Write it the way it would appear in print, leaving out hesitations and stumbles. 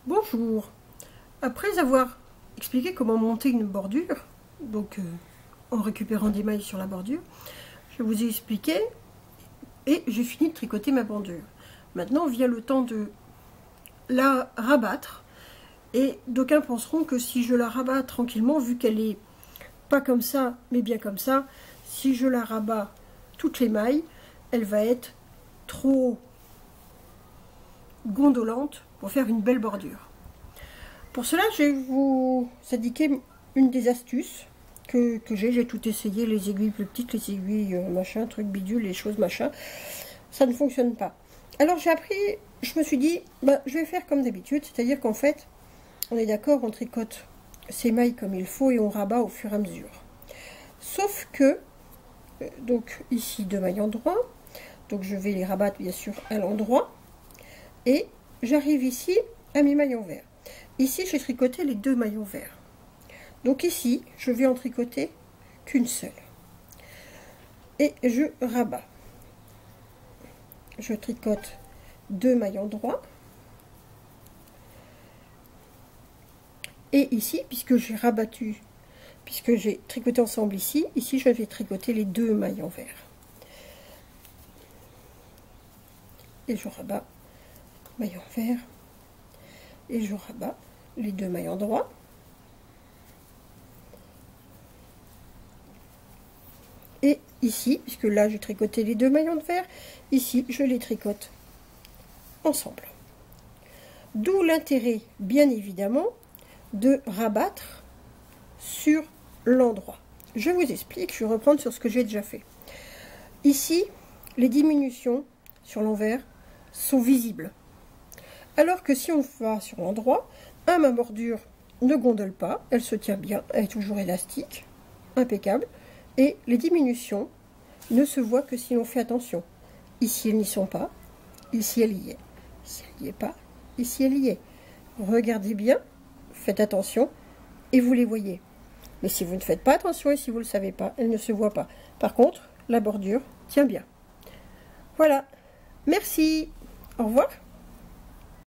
Bonjour. Après avoir expliqué comment monter une bordure, donc en récupérant des mailles sur la bordure, je vous ai expliqué et j'ai fini de tricoter ma bordure. Maintenant vient le temps de la rabattre et d'aucuns penseront que si je la rabats tranquillement, vu qu'elle est pas comme ça mais bien comme ça, si je la rabats toutes les mailles, elle va être trop gondolante pour faire une belle bordure. Pour cela, je vais vous indiquer une des astuces que j'ai tout essayé, les aiguilles plus petites, les aiguilles machin, truc bidule, les choses machin, ça ne fonctionne pas. Alors j'ai appris, je me suis dit, je vais faire comme d'habitude, c'est-à-dire qu'en fait, on est d'accord, on tricote ces mailles comme il faut et on rabat au fur et à mesure. Sauf que, donc ici 2 mailles en droit, donc je vais les rabattre bien sûr à l'endroit, et j'arrive ici à mes mailles en vert. Ici j'ai tricoté les 2 maillons verts. Donc ici je vais en tricoter qu'une seule. Et je rabats. Je tricote 2 maillons droits. Et ici, puisque j'ai rabattu, puisque j'ai tricoté ensemble ici, ici je vais tricoter les 2 maillons verts. Et je rabats maillon vert. Et je rabats les 2 maillons droits. Et ici, puisque là j'ai tricoté les 2 maillons de vert, ici je les tricote ensemble. D'où l'intérêt, bien évidemment, de rabattre sur l'endroit. Je vous explique, je vais reprendre sur ce que j'ai déjà fait. Ici, les diminutions sur l'envers sont visibles. Alors que si on va sur l'endroit, ma bordure ne gondole pas, elle se tient bien, elle est toujours élastique, impeccable, et les diminutions ne se voient que si l'on fait attention. Ici, elles n'y sont pas, ici, elle y est. Ici, elle n'y est pas, ici, elle y est. Regardez bien, faites attention, et vous les voyez. Mais si vous ne faites pas attention et si vous ne le savez pas, elles ne se voient pas. Par contre, la bordure tient bien. Voilà. Merci. Au revoir.